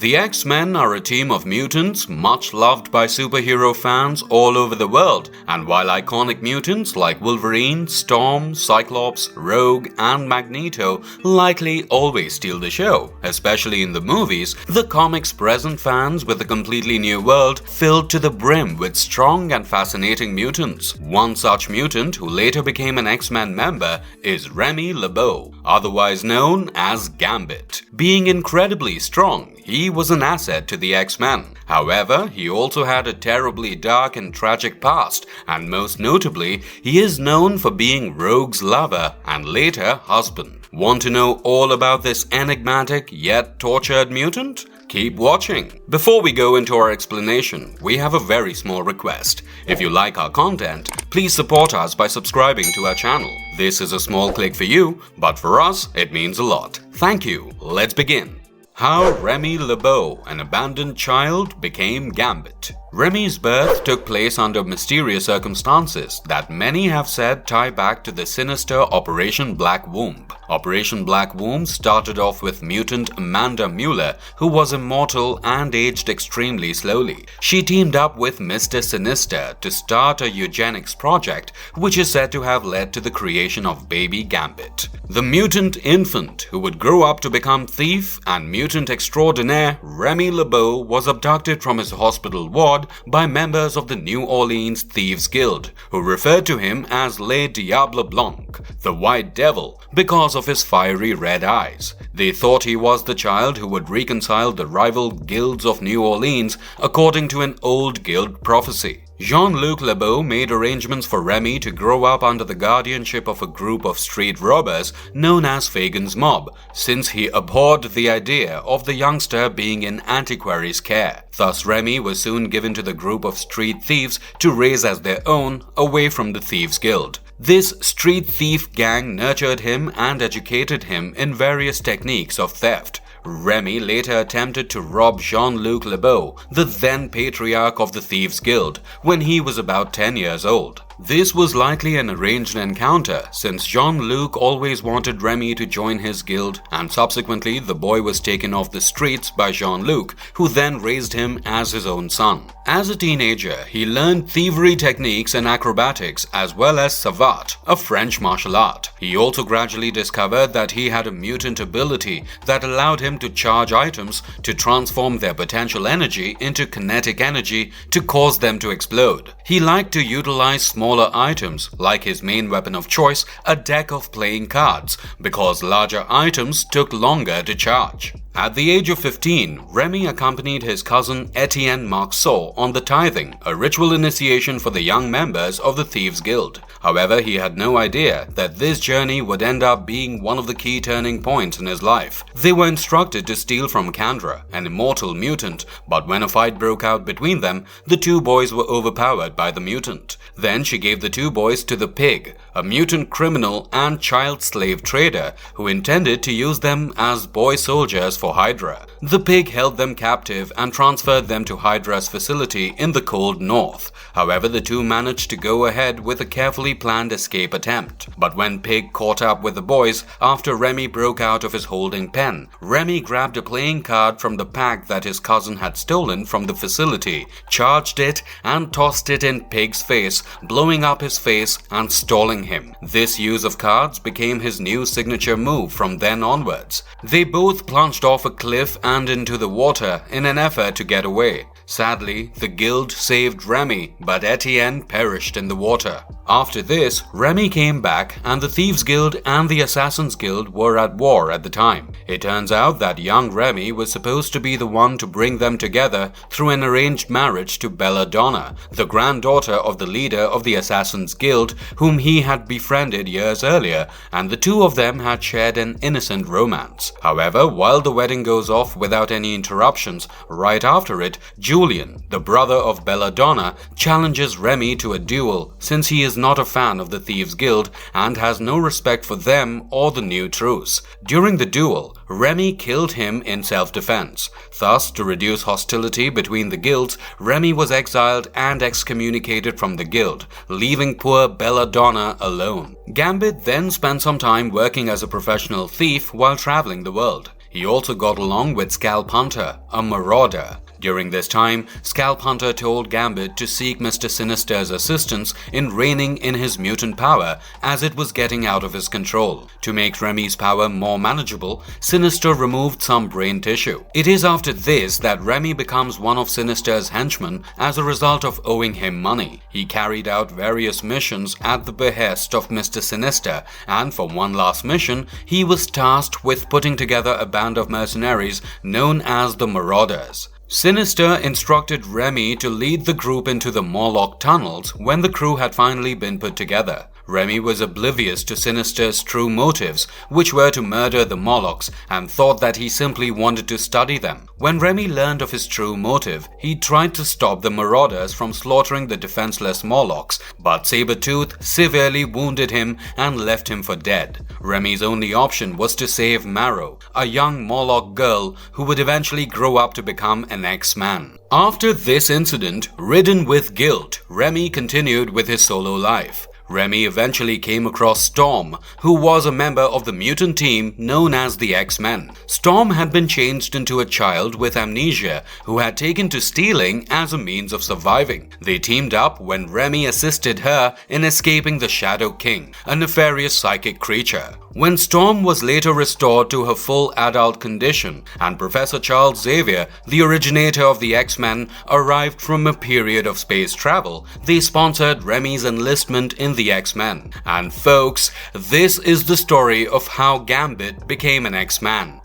The X-Men are a team of mutants much loved by superhero fans all over the world, and while iconic mutants like Wolverine, Storm, Cyclops, Rogue, and Magneto likely always steal the show, especially in the movies, the comics present fans with a completely new world filled to the brim with strong and fascinating mutants. One such mutant who later became an X-Men member is Remy LeBeau, otherwise known as Gambit. Being incredibly strong, he was an asset to the X-Men. However, he also had a terribly dark and tragic past, and most notably, he is known for being Rogue's lover and later husband. Want to know all about this enigmatic yet tortured mutant? Keep watching. Before we go into our explanation, we have a very small request. If you like our content, please support us by subscribing to our channel. This is a small click for you, but for us, it means a lot. Thank you. Let's begin. How Remy LeBeau, an abandoned child, became Gambit. Remy's birth took place under mysterious circumstances that many have said tie back to the sinister Operation Black Womb. Operation Black Womb started off with mutant Amanda Mueller, who was immortal and aged extremely slowly. She teamed up with Mr. Sinister to start a eugenics project, which is said to have led to the creation of baby Gambit. The mutant infant, who would grow up to become thief and mutant extraordinaire Remy LeBeau, was abducted from his hospital ward by members of the New Orleans Thieves Guild, who referred to him as Le Diable Blanc, the White Devil, because of his fiery red eyes. They thought he was the child who would reconcile the rival guilds of New Orleans according to an old guild prophecy. Jean-Luc LeBeau made arrangements for Remy to grow up under the guardianship of a group of street robbers known as Fagin's Mob, since he abhorred the idea of the youngster being in antiquary's care. Thus, Remy was soon given to the group of street thieves to raise as their own, away from the Thieves Guild. This street thief gang nurtured him and educated him in various techniques of theft. Remy later attempted to rob Jean-Luc LeBeau, the then patriarch of the Thieves Guild, when he was about 10 years old. This was likely an arranged encounter, since Jean-Luc always wanted Remy to join his guild, and subsequently the boy was taken off the streets by Jean-Luc, who then raised him as his own son. As a teenager, he learned thievery techniques and acrobatics as well as savate, a French martial art. He also gradually discovered that he had a mutant ability that allowed him to charge items to transform their potential energy into kinetic energy to cause them to explode. He liked to utilize smaller items, like his main weapon of choice, a deck of playing cards, because larger items took longer to charge. At the age of 15, Remy accompanied his cousin Etienne Marceau on the tithing, a ritual initiation for the young members of the Thieves Guild. However, he had no idea that this journey would end up being one of the key turning points in his life. They were instructed to steal from Kandra, an immortal mutant, but when a fight broke out between them, the two boys were overpowered by the mutant. Then she gave the two boys to the Pig, a mutant criminal and child slave trader who intended to use them as boy soldiers for Hydra. The Pig held them captive and transferred them to Hydra's facility in the cold north. However, the two managed to go ahead with a carefully planned escape attempt. But when Pig caught up with the boys after Remy broke out of his holding pen, Remy grabbed a playing card from the pack that his cousin had stolen from the facility, charged it and tossed it in Pig's face, blowing up his face and stalling him. This use of cards became his new signature move from then onwards. They both plunged off a cliff and into the water in an effort to get away. Sadly, the guild saved Remy, but Etienne perished in the water. After this, Remy came back and the Thieves Guild and the Assassins Guild were at war at the time. It turns out that young Remy was supposed to be the one to bring them together through an arranged marriage to Belladonna, the granddaughter of the leader of the Assassins Guild, whom he had befriended years earlier, and the two of them had shared an innocent romance. However, while the wedding goes off without any interruptions, right after it, Julian, the brother of Belladonna, challenges Remy to a duel since he is not a fan of the Thieves Guild and has no respect for them or the new truce. During the duel, Remy killed him in self-defense. Thus, to reduce hostility between the guilds, Remy was exiled and excommunicated from the guild, leaving poor Belladonna alone. Gambit then spent some time working as a professional thief while traveling the world. He also got along with Scalp Hunter, a marauder. During this time, Scalp Hunter told Gambit to seek Mr. Sinister's assistance in reining in his mutant power as it was getting out of his control. To make Remy's power more manageable, Sinister removed some brain tissue. It is after this that Remy becomes one of Sinister's henchmen as a result of owing him money. He carried out various missions at the behest of Mr. Sinister, and for one last mission, he was tasked with putting together a band of mercenaries known as the Marauders. Sinister instructed Remy to lead the group into the Morlock tunnels when the crew had finally been put together. Remy was oblivious to Sinister's true motives, which were to murder the Morlocks, and thought that he simply wanted to study them. When Remy learned of his true motive, he tried to stop the Marauders from slaughtering the defenseless Morlocks, but Sabretooth severely wounded him and left him for dead. Remy's only option was to save Marrow, a young Morlock girl who would eventually grow up to become an X-Man. After this incident, ridden with guilt, Remy continued with his solo life. Remy eventually came across Storm, who was a member of the mutant team known as the X-Men. Storm had been changed into a child with amnesia who had taken to stealing as a means of surviving. They teamed up when Remy assisted her in escaping the Shadow King, a nefarious psychic creature. When Storm was later restored to her full adult condition and Professor Charles Xavier, the originator of the X-Men, arrived from a period of space travel, they sponsored Remy's enlistment in the X-Men. And folks, this is the story of how Gambit became an X-Man.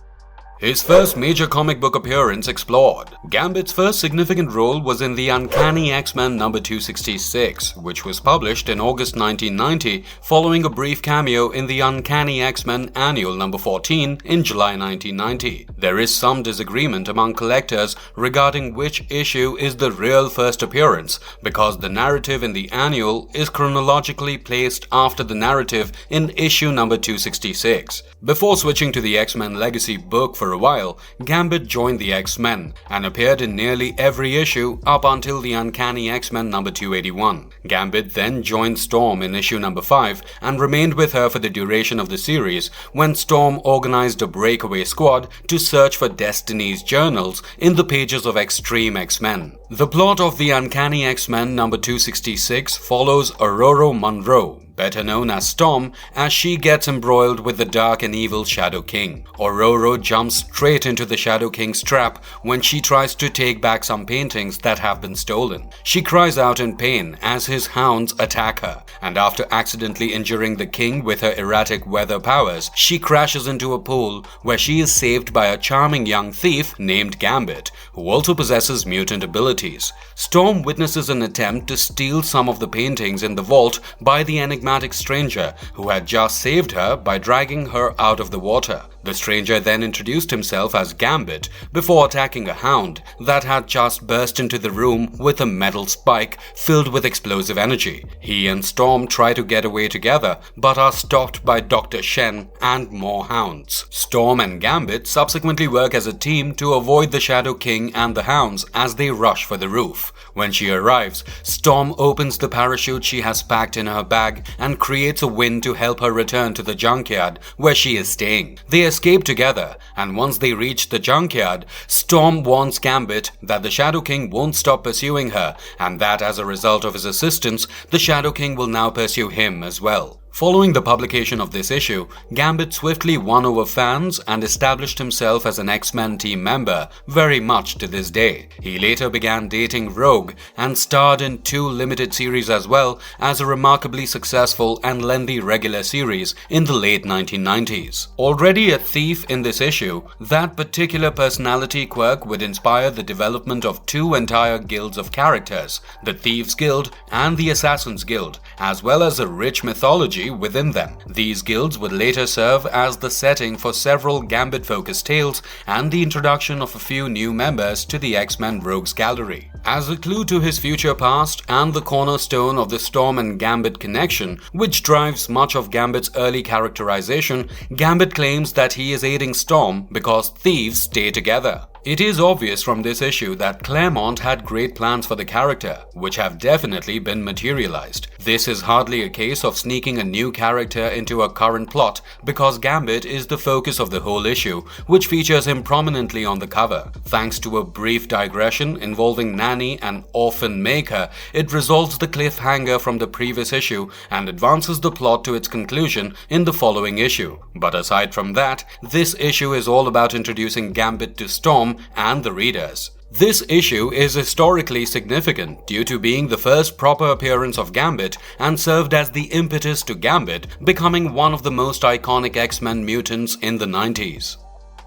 His first major comic book appearance explored. Gambit's first significant role was in the Uncanny X-Men number 266, which was published in August 1990, following a brief cameo in the Uncanny X-Men Annual number 14 in July 1990. There is some disagreement among collectors regarding which issue is the real first appearance, because the narrative in the Annual is chronologically placed after the narrative in issue number 266. Before switching to the X-Men Legacy book for a while, Gambit joined the X-Men and appeared in nearly every issue up until the Uncanny X-Men number 281. Gambit then joined Storm in issue number 5 and remained with her for the duration of the series when Storm organized a breakaway squad to search for Destiny's journals in the pages of Extreme X-Men. The plot of the Uncanny X-Men number 266 follows Aurora Monroe, better known as Storm, as she gets embroiled with the dark and evil Shadow King. Aurora jumps straight into the Shadow King's trap when she tries to take back some paintings that have been stolen. She cries out in pain as his hounds attack her, and after accidentally injuring the king with her erratic weather powers, she crashes into a pool where she is saved by a charming young thief named Gambit, who also possesses mutant abilities. Storm witnesses an attempt to steal some of the paintings in the vault by the enigmatic stranger who had just saved her by dragging her out of the water. The stranger then introduced himself as Gambit before attacking a hound that had just burst into the room with a metal spike filled with explosive energy. He and Storm try to get away together but are stopped by Dr. Shen and more hounds. Storm and Gambit subsequently work as a team to avoid the Shadow King and the hounds as they rush for the roof. When she arrives, Storm opens the parachute she has packed in her bag and creates a wind to help her return to the junkyard where she is staying. They escape together, and once they reach the junkyard, Storm warns Gambit that the Shadow King won't stop pursuing her, and that as a result of his assistance, the Shadow King will now pursue him as well. Following the publication of this issue, Gambit swiftly won over fans and established himself as an X-Men team member very much to this day. He later began dating Rogue and starred in 2 limited series as well as a remarkably successful and lengthy regular series in the late 1990s. Already a thief in this issue, that particular personality quirk would inspire the development of 2 entire guilds of characters, the Thieves Guild and the Assassins Guild, as well as a rich mythology within them. These guilds would later serve as the setting for several Gambit-focused tales and the introduction of a few new members to the X-Men Rogues Gallery. As a clue to his future past and the cornerstone of the Storm and Gambit connection, which drives much of Gambit's early characterization, Gambit claims that he is aiding Storm because thieves stay together. It is obvious from this issue that Claremont had great plans for the character, which have definitely been materialized. This is hardly a case of sneaking a new character into a current plot, because Gambit is the focus of the whole issue, which features him prominently on the cover. Thanks to a brief digression involving Nanny and Orphan Maker, it resolves the cliffhanger from the previous issue and advances the plot to its conclusion in the following issue. But aside from that, this issue is all about introducing Gambit to Storm and the readers. This issue is historically significant due to being the first proper appearance of Gambit and served as the impetus to Gambit becoming one of the most iconic X-Men mutants in the 90s.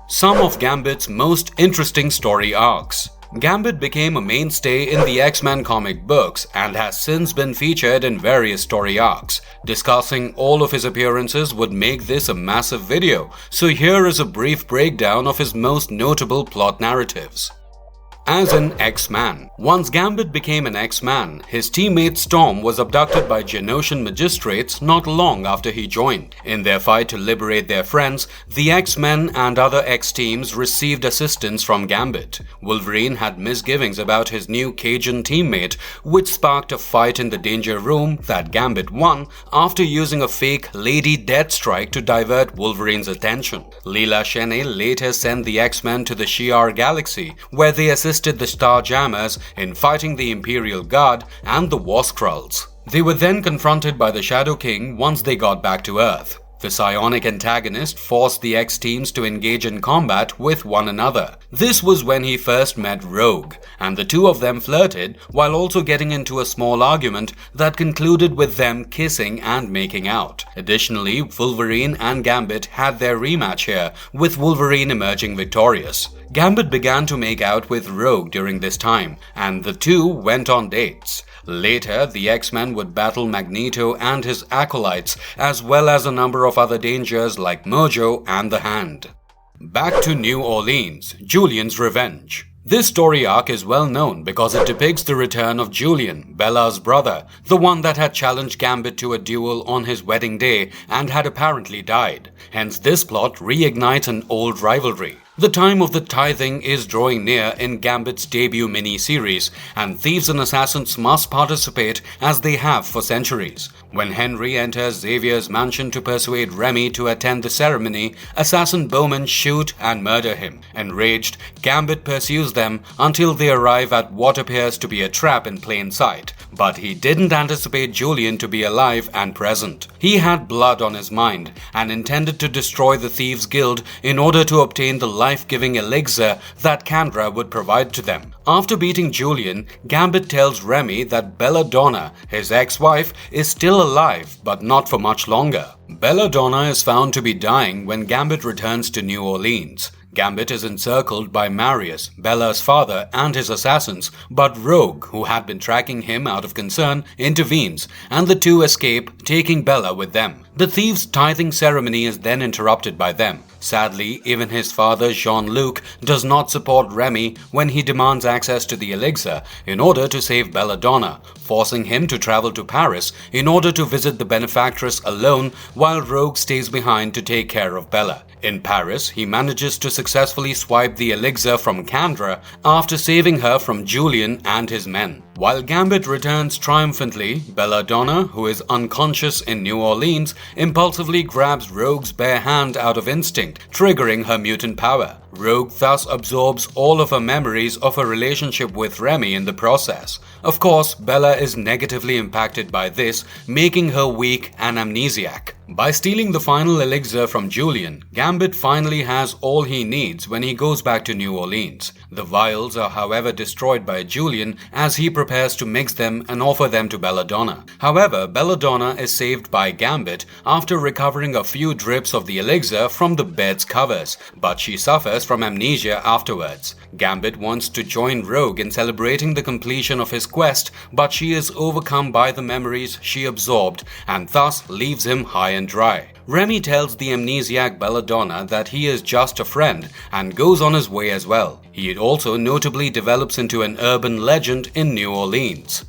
Some of Gambit's most interesting story arcs. Gambit became a mainstay in the X-Men comic books and has since been featured in various story arcs. Discussing all of his appearances would make this a massive video, so here is a brief breakdown of his most notable plot narratives. As an X-Man. Once Gambit became an X-Man, his teammate Storm was abducted by Genoshan magistrates not long after he joined. In their fight to liberate their friends, the X-Men and other X-teams received assistance from Gambit. Wolverine had misgivings about his new Cajun teammate, which sparked a fight in the Danger Room that Gambit won after using a fake Lady Deathstrike to divert Wolverine's attention. Leela Shene later sent the X-Men to the Shi'ar Galaxy, where they assisted the Starjammers in fighting the Imperial Guard and the War Skrulls. They were then confronted by the Shadow King once they got back to Earth. The psionic antagonist forced the X-teams to engage in combat with one another. This was when he first met Rogue, and the two of them flirted while also getting into a small argument that concluded with them kissing and making out. Additionally, Wolverine and Gambit had their rematch here, with Wolverine emerging victorious. Gambit began to make out with Rogue during this time, and the two went on dates. Later, the X-Men would battle Magneto and his acolytes, as well as a number of other dangers like Mojo and the Hand. Back to New Orleans, Julian's Revenge. This story arc is well known because it depicts the return of Julian, Bella's brother, the one that had challenged Gambit to a duel on his wedding day and had apparently died. Hence, this plot reignites an old rivalry. The time of the tithing is drawing near in Gambit's debut mini-series, and thieves and assassins must participate as they have for centuries. When Henry enters Xavier's mansion to persuade Remy to attend the ceremony, assassin Bowman shoot and murder him. Enraged, Gambit pursues them until they arrive at what appears to be a trap in plain sight. But he didn't anticipate Julian to be alive and present. He had blood on his mind and intended to destroy the Thieves Guild in order to obtain the life-giving elixir that Kandra would provide to them. After beating Julian, Gambit tells Remy that Belladonna, his ex-wife, is still alive, but not for much longer. Belladonna is found to be dying when Gambit returns to New Orleans. Gambit is encircled by Marius, Bella's father, and his assassins, but Rogue, who had been tracking him out of concern, intervenes, and the two escape, taking Bella with them. The thieves' tithing ceremony is then interrupted by them. Sadly, even his father Jean-Luc does not support Remy when he demands access to the elixir in order to save Belladonna, forcing him to travel to Paris in order to visit the benefactress alone while Rogue stays behind to take care of Bella. In Paris, he manages to successfully swipe the elixir from Kandra after saving her from Julian and his men. While Gambit returns triumphantly, Belladonna, who is unconscious in New Orleans, impulsively grabs Rogue's bare hand out of instinct, triggering her mutant power. Rogue thus absorbs all of her memories of her relationship with Remy in the process. Of course, Bella is negatively impacted by this, making her weak and amnesiac. By stealing the final elixir from Julian, Gambit finally has all he needs when he goes back to New Orleans. The vials are however destroyed by Julian as he prepares to mix them and offer them to Belladonna. However, Belladonna is saved by Gambit after recovering a few drips of the elixir from the bed's covers, but she suffers from amnesia afterwards. Gambit wants to join Rogue in celebrating the completion of his quest, but she is overcome by the memories she absorbed and thus leaves him high and dry. Remy tells the amnesiac Belladonna that he is just a friend and goes on his way as well. He also notably develops into an urban legend in New Orleans.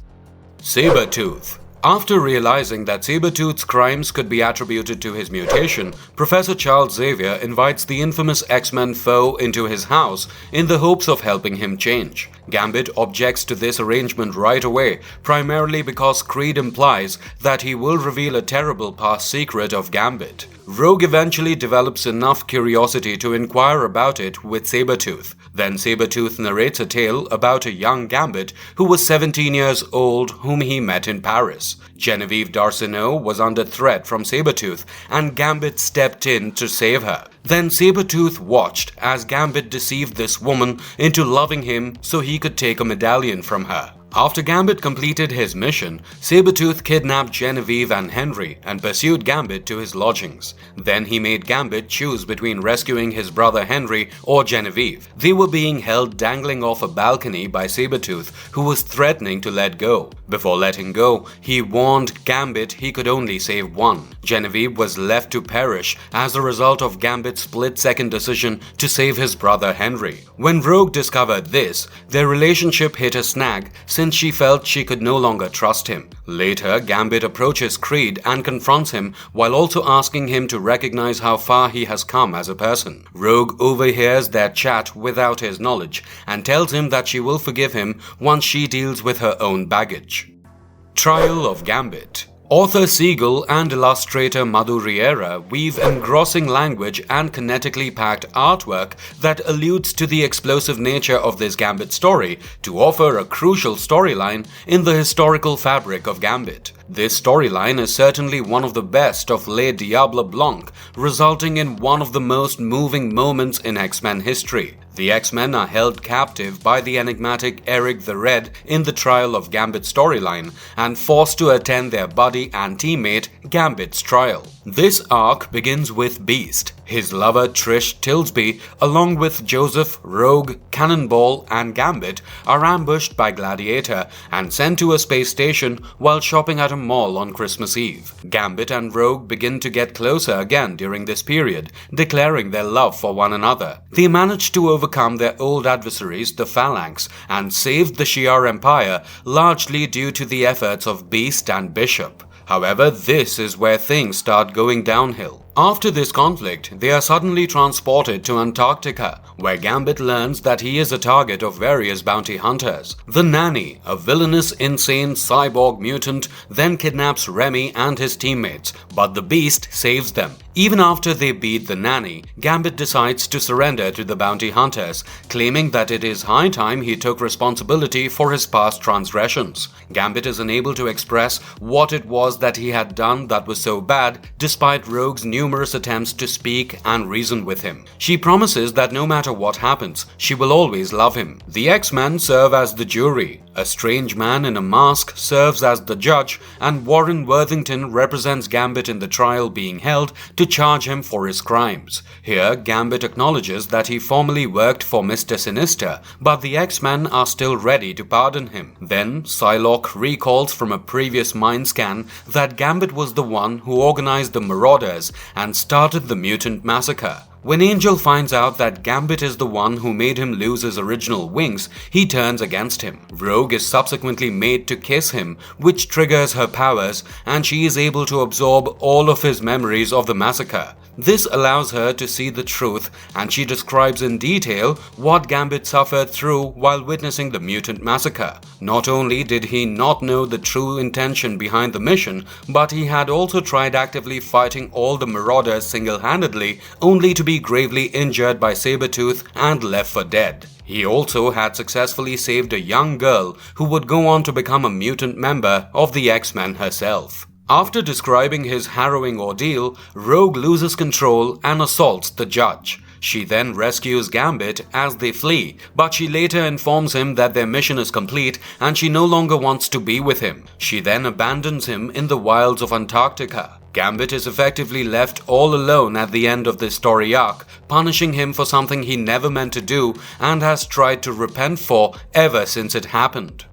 Sabretooth. After realizing that Sabretooth's crimes could be attributed to his mutation, Professor Charles Xavier invites the infamous X-Men foe into his house in the hopes of helping him change. Gambit objects to this arrangement right away, primarily because Creed implies that he will reveal a terrible past secret of Gambit. Rogue eventually develops enough curiosity to inquire about it with Sabretooth. Then Sabretooth narrates a tale about a young Gambit who was 17 years old whom he met in Paris. Genevieve D'Arcenaux was under threat from Sabretooth and Gambit stepped in to save her. Then Sabretooth watched as Gambit deceived this woman into loving him so he could take a medallion from her. After Gambit completed his mission, Sabretooth kidnapped Genevieve and Henry and pursued Gambit to his lodgings. Then he made Gambit choose between rescuing his brother Henry or Genevieve. They were being held dangling off a balcony by Sabretooth, who was threatening to let go. Before letting go, he warned Gambit he could only save one. Genevieve was left to perish as a result of Gambit's split-second decision to save his brother Henry. When Rogue discovered this, their relationship hit a snag since she felt she could no longer trust him. Later, Gambit approaches Creed and confronts him while also asking him to recognize how far he has come as a person. Rogue overhears their chat without his knowledge and tells him that she will forgive him once she deals with her own baggage. Trial of Gambit. Author Siegel and illustrator Madhu Riera weave engrossing language and kinetically packed artwork that alludes to the explosive nature of this Gambit story to offer a crucial storyline in the historical fabric of Gambit. This storyline is certainly one of the best of Le Diable Blanc, resulting in one of the most moving moments in X-Men history. The X-Men are held captive by the enigmatic Eric the Red in the Trial of Gambit storyline and forced to attend their buddy and teammate Gambit's trial. This arc begins with Beast. His lover Trish Tilsby, along with Joseph, Rogue, Cannonball, and Gambit, are ambushed by Gladiator and sent to a space station while shopping at a mall on Christmas Eve. Gambit and Rogue begin to get closer again during this period, declaring their love for one another. They manage to overcome their old adversaries, the Phalanx, and save the Shi'ar Empire, largely due to the efforts of Beast and Bishop. However, this is where things start going downhill. After this conflict, they are suddenly transported to Antarctica, where Gambit learns that he is a target of various bounty hunters. The Nanny, a villainous, insane cyborg mutant, then kidnaps Remy and his teammates, but the Beast saves them. Even after they beat the Nanny, Gambit decides to surrender to the bounty hunters, claiming that it is high time he took responsibility for his past transgressions. Gambit is unable to express what it was that he had done that was so bad, despite Rogue's numerous attempts to speak and reason with him. She promises that no matter what happens, she will always love him. The X-Men serve as the jury. A strange man in a mask serves as the judge, and Warren Worthington represents Gambit in the trial being held to charge him for his crimes. Here, Gambit acknowledges that he formerly worked for Mr. Sinister, but the X-Men are still ready to pardon him. Then, Psylocke recalls from a previous mind scan that Gambit was the one who organized the Marauders and started the mutant massacre. When Angel finds out that Gambit is the one who made him lose his original wings, he turns against him. Rogue is subsequently made to kiss him, which triggers her powers, and she is able to absorb all of his memories of the massacre. This allows her to see the truth, and she describes in detail what Gambit suffered through while witnessing the mutant massacre. Not only did he not know the true intention behind the mission, but he had also tried actively fighting all the Marauders single-handedly, only to be gravely injured by Sabretooth and left for dead. He also had successfully saved a young girl who would go on to become a mutant member of the X-Men herself. After describing his harrowing ordeal, Rogue loses control and assaults the judge. She then rescues Gambit as they flee, but she later informs him that their mission is complete and she no longer wants to be with him. She then abandons him in the wilds of Antarctica. Gambit is effectively left all alone at the end of this story arc, punishing him for something he never meant to do and has tried to repent for ever since it happened.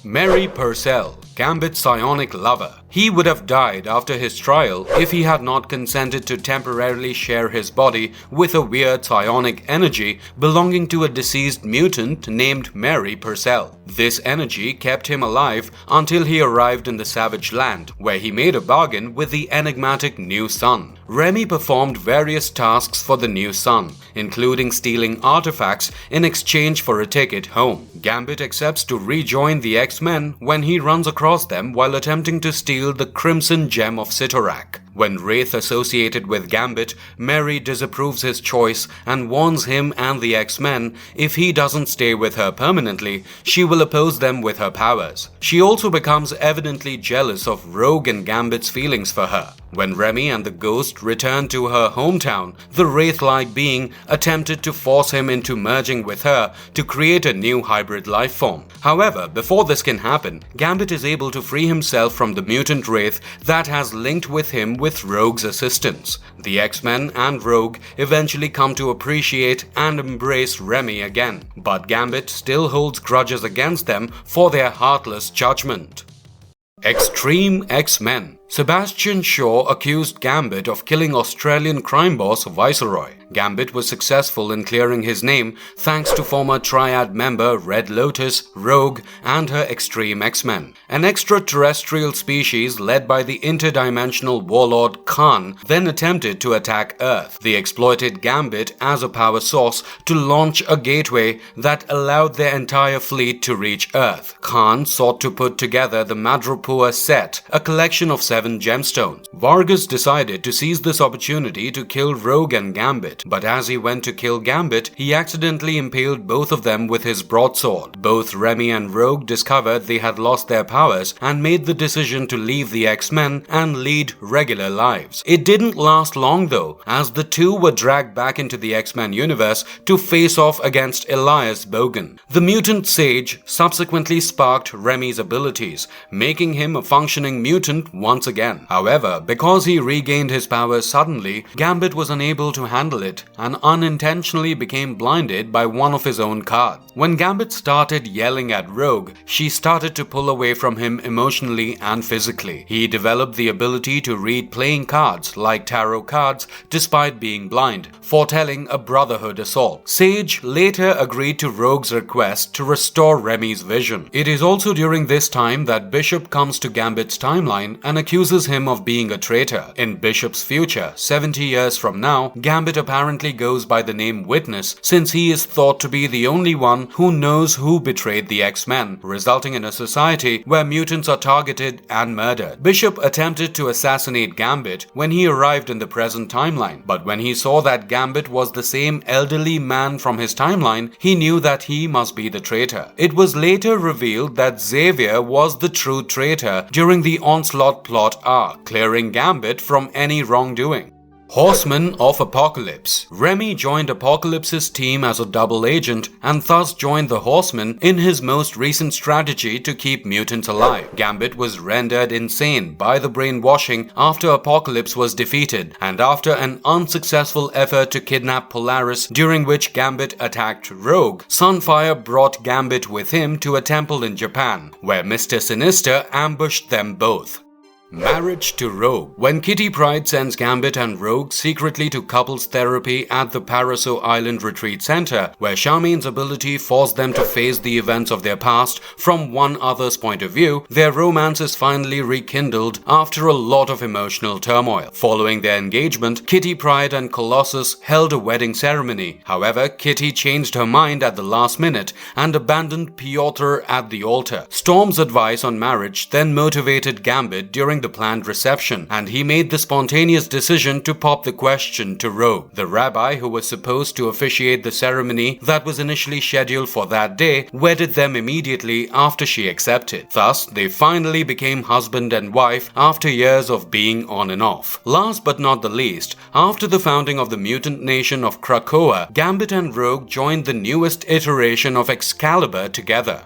Mary Purcell. Gambit's psionic lover. He would have died after his trial if he had not consented to temporarily share his body with a weird psionic energy belonging to a deceased mutant named Mary Purcell. This energy kept him alive until he arrived in the Savage Land, where he made a bargain with the enigmatic New Sun. Remy performed various tasks for the New Sun, including stealing artifacts in exchange for a ticket home. Gambit accepts to rejoin the X-Men when he runs across them while attempting to steal the Crimson Gem of Cyttorak. When Wraith associated with Gambit, Mary disapproves his choice and warns him and the X-Men if he doesn't stay with her permanently, she will oppose them with her powers. She also becomes evidently jealous of Rogue and Gambit's feelings for her. When Remy and the Ghost return to her hometown, the Wraith-like being attempted to force him into merging with her to create a new hybrid life form. However, before this can happen, Gambit is able to free himself from the mutant Wraith that has linked with him with Rogue's assistance. The X-Men and Rogue eventually come to appreciate and embrace Remy again, but Gambit still holds grudges against them for their heartless judgment. Extreme X-Men. Sebastian Shaw accused Gambit of killing Australian crime boss Viceroy. Gambit was successful in clearing his name thanks to former Triad member Red Lotus, Rogue, and her Extreme X-Men. An extraterrestrial species led by the interdimensional warlord Khan then attempted to attack Earth. They exploited Gambit as a power source to launch a gateway that allowed their entire fleet to reach Earth. Khan sought to put together the Madripoor set, a collection of 7 gemstones. Vargas decided to seize this opportunity to kill Rogue and Gambit, but as he went to kill Gambit, he accidentally impaled both of them with his broadsword. Both Remy and Rogue discovered they had lost their powers and made the decision to leave the X-Men and lead regular lives. It didn't last long though, as the two were dragged back into the X-Men universe to face off against Elias Bogan. The mutant sage subsequently sparked Remy's abilities, making him a functioning mutant once again. However, because he regained his powers suddenly, Gambit was unable to handle it and unintentionally became blinded by one of his own cards. When Gambit started yelling at Rogue, she started to pull away from him emotionally and physically. He developed the ability to read playing cards like tarot cards despite being blind, foretelling a Brotherhood assault. Sage later agreed to Rogue's request to restore Remy's vision. It is also during this time that Bishop comes to Gambit's timeline and accuses him of being a traitor. In Bishop's future, 70 years from now, Gambit apparently goes by the name Witness since he is thought to be the only one who knows who betrayed the X-Men, resulting in a society where mutants are targeted and murdered. Bishop attempted to assassinate Gambit when he arrived in the present timeline, but when he saw that Gambit was the same elderly man from his timeline, he knew that he must be the traitor. It was later revealed that Xavier was the true traitor during the Onslaught plot arc, clearing Gambit from any wrongdoing. Horsemen of Apocalypse. Remy joined Apocalypse's team as a double agent and thus joined the Horsemen in his most recent strategy to keep mutants alive. Gambit was rendered insane by the brainwashing after Apocalypse was defeated and after an unsuccessful effort to kidnap Polaris during which Gambit attacked Rogue, Sunfire brought Gambit with him to a temple in Japan, where Mr. Sinister ambushed them both. Marriage to Rogue. When Kitty Pryde sends Gambit and Rogue secretly to couples therapy at the Paraso Island Retreat Center, where Charmaine's ability forced them to face the events of their past from one other's point of view, their romance is finally rekindled after a lot of emotional turmoil. Following their engagement, Kitty Pryde and Colossus held a wedding ceremony. However, Kitty changed her mind at the last minute and abandoned Piotr at the altar. Storm's advice on marriage then motivated Gambit during the planned reception, and he made the spontaneous decision to pop the question to Rogue. The rabbi who was supposed to officiate the ceremony that was initially scheduled for that day wedded them immediately after she accepted. Thus, they finally became husband and wife after years of being on and off. Last but not the least, after the founding of the mutant nation of Krakoa, Gambit and Rogue joined the newest iteration of Excalibur together.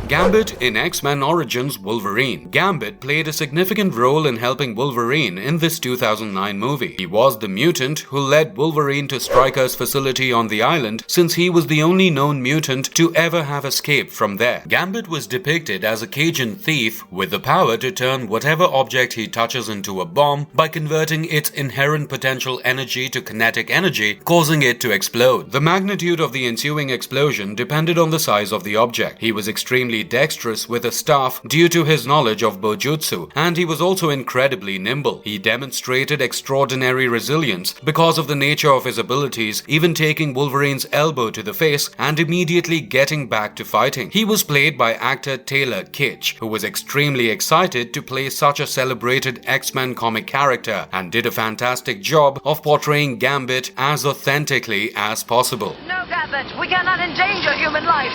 Gambit in X-Men Origins Wolverine. Gambit played a significant role in helping Wolverine in this 2009 movie. He was the mutant who led Wolverine to Stryker's facility on the island, since he was the only known mutant to ever have escaped from there. Gambit was depicted as a Cajun thief with the power to turn whatever object he touches into a bomb by converting its inherent potential energy to kinetic energy, causing it to explode. The magnitude of the ensuing explosion depended on the size of the object. He was extremely dexterous with a staff due to his knowledge of Bojutsu, and he was also incredibly nimble. He demonstrated extraordinary resilience because of the nature of his abilities, even taking Wolverine's elbow to the face and immediately getting back to fighting. He was played by actor Taylor Kitsch, who was extremely excited to play such a celebrated X-Men comic character and did a fantastic job of portraying Gambit as authentically as possible. No, Gambit, we cannot endanger human life.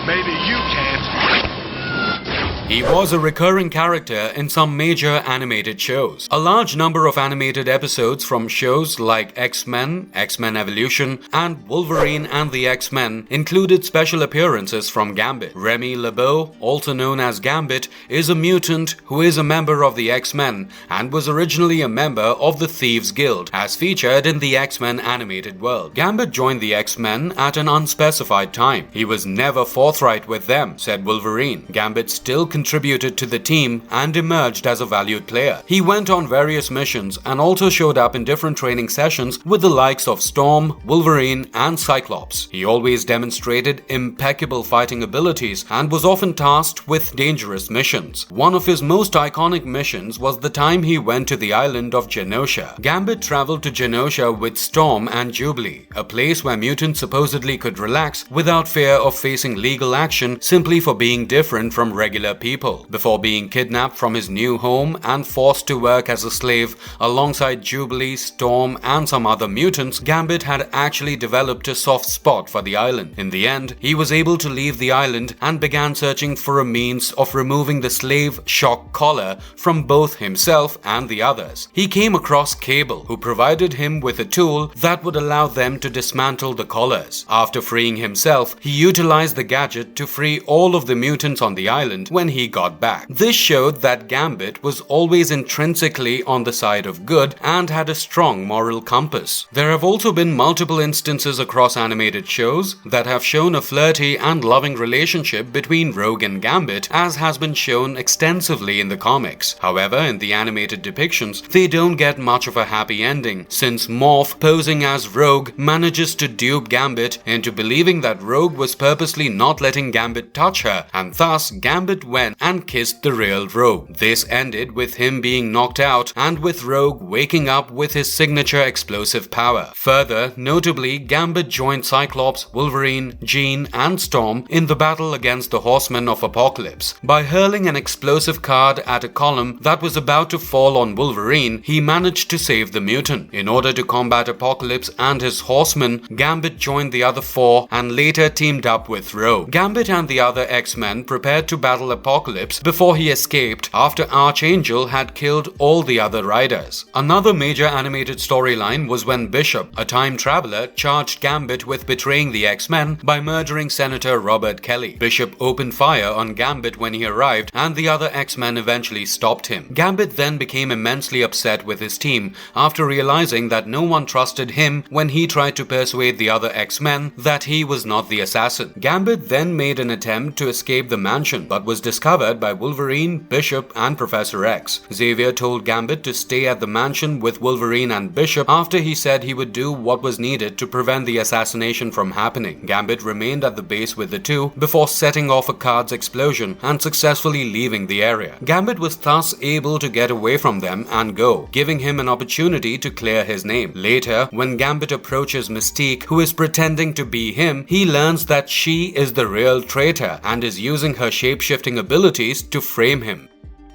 Maybe you can't. He was a recurring character in some major animated shows. A large number of animated episodes from shows like X-Men, X-Men Evolution, and Wolverine and the X-Men included special appearances from Gambit. Remy LeBeau, also known as Gambit, is a mutant who is a member of the X-Men and was originally a member of the Thieves Guild, as featured in the X-Men animated world. Gambit joined the X-Men at an unspecified time. He was never forthright with them, said Wolverine. Gambit still contributed to the team and emerged as a valued player. He went on various missions and also showed up in different training sessions with the likes of Storm, Wolverine, and Cyclops. He always demonstrated impeccable fighting abilities and was often tasked with dangerous missions. One of his most iconic missions was the time he went to the island of Genosha. Gambit traveled to Genosha with Storm and Jubilee, a place where mutants supposedly could relax without fear of facing legal action simply for being different from regular people. Before being kidnapped from his new home and forced to work as a slave alongside Jubilee, Storm, and some other mutants, Gambit had actually developed a soft spot for the island. In the end, he was able to leave the island and began searching for a means of removing the slave shock collar from both himself and the others. He came across Cable, who provided him with a tool that would allow them to dismantle the collars. After freeing himself, he utilized the gadget to free all of the mutants on the island when he got back. This showed that Gambit was always intrinsically on the side of good and had a strong moral compass. There have also been multiple instances across animated shows that have shown a flirty and loving relationship between Rogue and Gambit, as has been shown extensively in the comics. However, in the animated depictions, they don't get much of a happy ending, since Morph, posing as Rogue, manages to dupe Gambit into believing that Rogue was purposely not letting Gambit touch her, and thus Gambit went and kissed the real Rogue. This ended with him being knocked out and with Rogue waking up with his signature explosive power. Further, notably, Gambit joined Cyclops, Wolverine, Jean, and Storm in the battle against the Horsemen of Apocalypse. By hurling an explosive card at a column that was about to fall on Wolverine, he managed to save the mutant. In order to combat Apocalypse and his Horsemen, Gambit joined the other four and later teamed up with Rogue. Gambit and the other X-Men prepared to battle Apocalypse before he escaped after Archangel had killed all the other riders. Another major animated storyline was when Bishop, a time traveler, charged Gambit with betraying the X-Men by murdering Senator Robert Kelly. Bishop opened fire on Gambit when he arrived, and the other X-Men eventually stopped him. Gambit then became immensely upset with his team after realizing that no one trusted him when he tried to persuade the other X-Men that he was not the assassin. Gambit then made an attempt to escape the mansion, but was discovered by Wolverine, Bishop, and Professor X. Xavier told Gambit to stay at the mansion with Wolverine and Bishop after he said he would do what was needed to prevent the assassination from happening. Gambit remained at the base with the two before setting off a card's explosion and successfully leaving the area. Gambit was thus able to get away from them and go, giving him an opportunity to clear his name. Later, when Gambit approaches Mystique, who is pretending to be him, he learns that she is the real traitor and is using her shape-shifting abilities to frame him.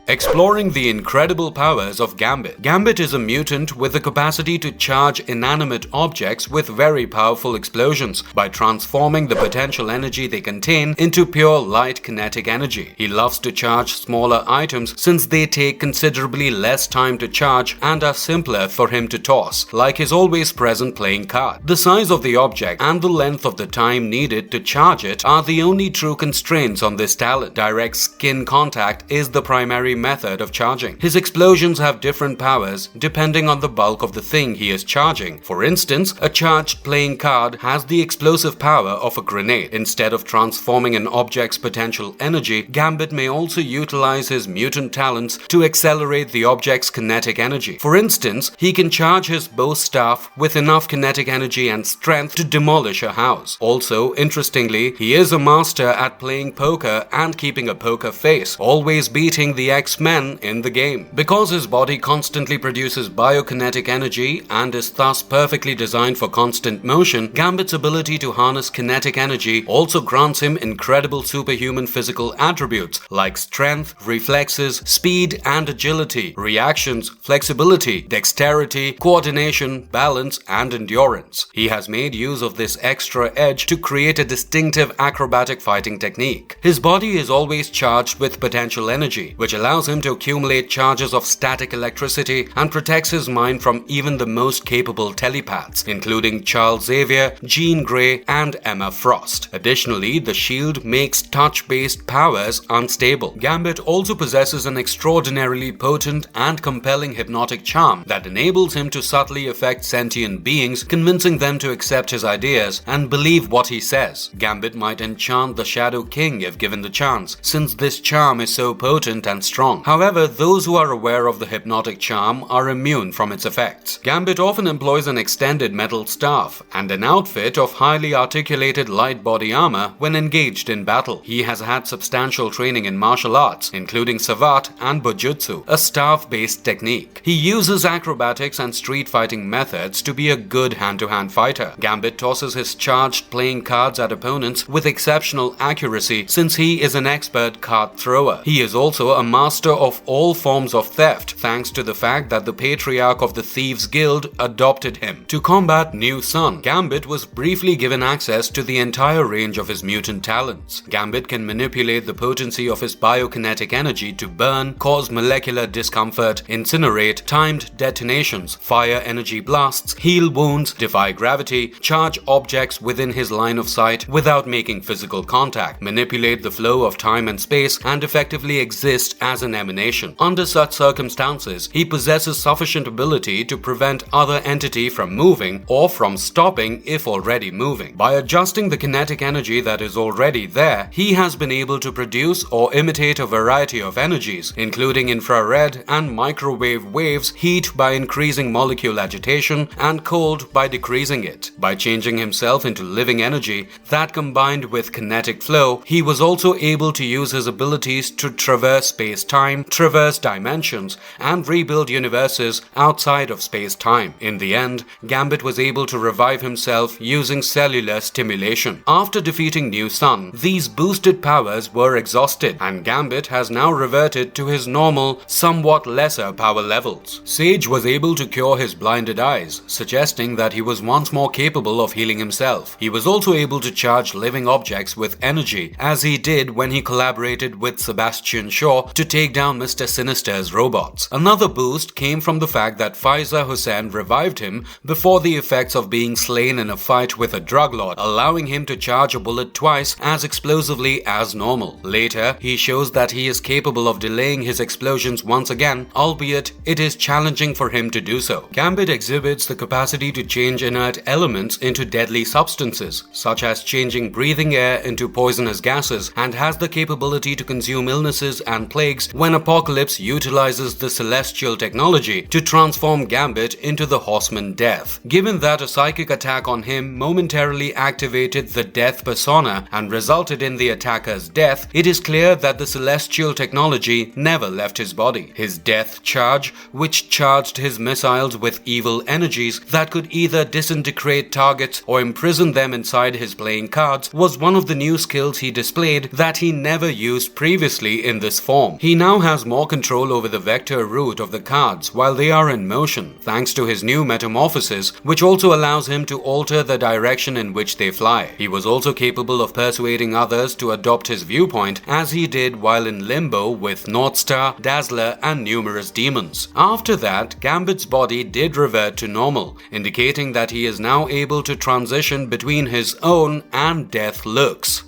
Exploring the incredible powers of Gambit. Gambit is a mutant with the capacity to charge inanimate objects with very powerful explosions by transforming the potential energy they contain into pure light kinetic energy. He loves to charge smaller items since they take considerably less time to charge and are simpler for him to toss, like his always present playing card. The size of the object and the length of the time needed to charge it are the only true constraints on this talent. Direct skin contact is the primary method of charging. His explosions have different powers depending on the bulk of the thing he is charging. For instance, a charged playing card has the explosive power of a grenade. Instead of transforming an object's potential energy, Gambit may also utilize his mutant talents to accelerate the object's kinetic energy. For instance, he can charge his bow staff with enough kinetic energy and strength to demolish a house. Also, interestingly, he is a master at playing poker and keeping a poker face, always beating the X-Men in the game. Because his body constantly produces biokinetic energy and is thus perfectly designed for constant motion, Gambit's ability to harness kinetic energy also grants him incredible superhuman physical attributes like strength, reflexes, speed and agility, reactions, flexibility, dexterity, coordination, balance and endurance. He has made use of this extra edge to create a distinctive acrobatic fighting technique. His body is always charged with potential energy, which allows him to accumulate charges of static electricity and protects his mind from even the most capable telepaths, including Charles Xavier, Jean Grey, and Emma Frost. Additionally, the shield makes touch-based powers unstable. Gambit also possesses an extraordinarily potent and compelling hypnotic charm that enables him to subtly affect sentient beings, convincing them to accept his ideas and believe what he says. Gambit might enchant the Shadow King if given the chance, since this charm is so potent and strong. However, those who are aware of the hypnotic charm are immune from its effects. Gambit often employs an extended metal staff and an outfit of highly articulated light body armor when engaged in battle. He has had substantial training in martial arts, including Savate and Bujutsu, a staff-based technique. He uses acrobatics and street fighting methods to be a good hand-to-hand fighter. Gambit tosses his charged playing cards at opponents with exceptional accuracy since he is an expert card thrower. He is also a master of all forms of theft, thanks to the fact that the patriarch of the Thieves Guild adopted him. To combat New Sun, Gambit was briefly given access to the entire range of his mutant talents. Gambit can manipulate the potency of his biokinetic energy to burn, cause molecular discomfort, incinerate, timed detonations, fire energy blasts, heal wounds, defy gravity, charge objects within his line of sight without making physical contact, manipulate the flow of time and space, and effectively exist as an emanation. Under such circumstances, he possesses sufficient ability to prevent other entity from moving or from stopping if already moving. By adjusting the kinetic energy that is already there, he has been able to produce or imitate a variety of energies, including infrared and microwave waves, heat by increasing molecule agitation, and cold by decreasing it. By changing himself into living energy that combined with kinetic flow, he was also able to use his abilities to traverse space-time, traverse dimensions, and rebuild universes outside of space-time. In the end, Gambit was able to revive himself using cellular stimulation. After defeating New Sun, these boosted powers were exhausted, and Gambit has now reverted to his normal, somewhat lesser power levels. Sage was able to cure his blinded eyes, suggesting that he was once more capable of healing himself. He was also able to charge living objects with energy, as he did when he collaborated with Sebastian Shaw to take down Mr. Sinister's robots. Another boost came from the fact that Faiza Hussein revived him before the effects of being slain in a fight with a drug lord, allowing him to charge a bullet twice as explosively as normal. Later, he shows that he is capable of delaying his explosions once again, albeit it is challenging for him to do so. Gambit exhibits the capacity to change inert elements into deadly substances, such as changing breathing air into poisonous gases, and has the capability to consume illnesses and plagues when Apocalypse utilizes the celestial technology to transform Gambit into the Horseman Death. Given that a psychic attack on him momentarily activated the Death persona and resulted in the attacker's death, it is clear that the celestial technology never left his body. His death charge, which charged his missiles with evil energies that could either disintegrate targets or imprison them inside his playing cards, was one of the new skills he displayed that he never used previously in this form. He now has more control over the vector route of the cards while they are in motion, thanks to his new metamorphosis, which also allows him to alter the direction in which they fly. He was also capable of persuading others to adopt his viewpoint, as he did while in Limbo with Northstar, Dazzler, and numerous demons. After that, Gambit's body did revert to normal, indicating that he is now able to transition between his own and death looks.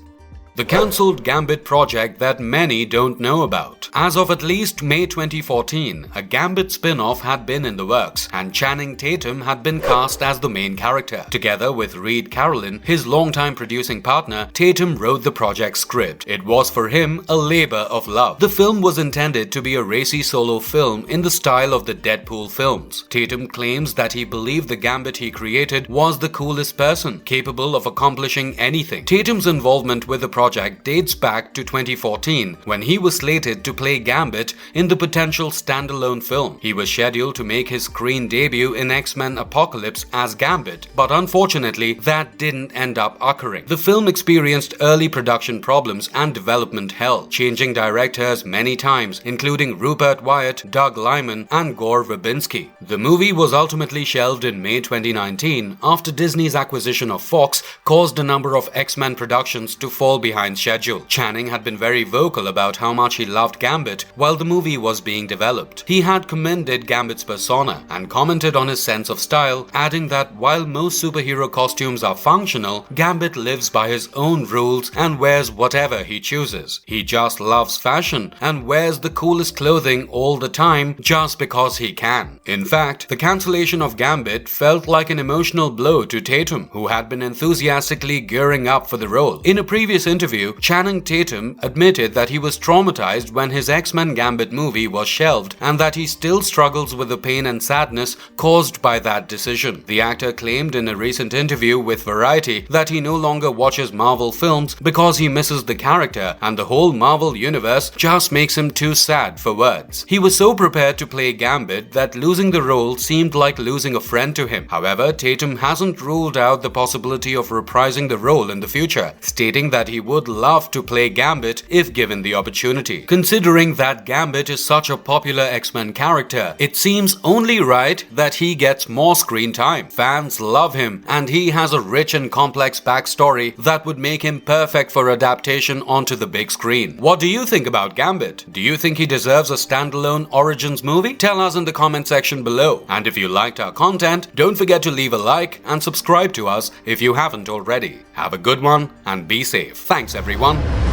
The cancelled Gambit project that many don't know about. As of at least May 2014, a Gambit spin-off had been in the works, and Channing Tatum had been cast as the main character. Together with Reed Carolin, his longtime producing partner, Tatum wrote the project script. It was for him a labor of love. The film was intended to be a racy solo film in the style of the Deadpool films. Tatum claims that he believed the Gambit he created was the coolest person, capable of accomplishing anything. Tatum's involvement with the project dates back to 2014, when he was slated to play Gambit in the potential standalone film. He was scheduled to make his screen debut in X-Men Apocalypse as Gambit, but unfortunately that didn't end up occurring. The film experienced early production problems and development hell, changing directors many times, including Rupert Wyatt, Doug Liman, and Gore Verbinski. The movie was ultimately shelved in May 2019 after Disney's acquisition of Fox caused a number of X-Men productions to fall behind schedule. Channing had been very vocal about how much he loved Gambit while the movie was being developed. He had commended Gambit's persona and commented on his sense of style, adding that while most superhero costumes are functional, Gambit lives by his own rules and wears whatever he chooses. He just loves fashion and wears the coolest clothing all the time just because he can. In fact, the cancellation of Gambit felt like an emotional blow to Tatum, who had been enthusiastically gearing up for the role. In a previous interview, Channing Tatum admitted that he was traumatized when his X-Men Gambit movie was shelved and that he still struggles with the pain and sadness caused by that decision. The actor claimed in a recent interview with Variety that he no longer watches Marvel films because he misses the character and the whole Marvel universe just makes him too sad for words. He was so prepared to play Gambit that losing the role seemed like losing a friend to him. However, Tatum hasn't ruled out the possibility of reprising the role in the future, stating that he would love to play Gambit if given the opportunity. Considering that Gambit is such a popular X-Men character, it seems only right that he gets more screen time. Fans love him, and he has a rich and complex backstory that would make him perfect for adaptation onto the big screen. What do you think about Gambit? Do you think he deserves a standalone Origins movie? Tell us in the comment section below. And if you liked our content, don't forget to leave a like and subscribe to us if you haven't already. Have a good one and be safe. Thanks everyone.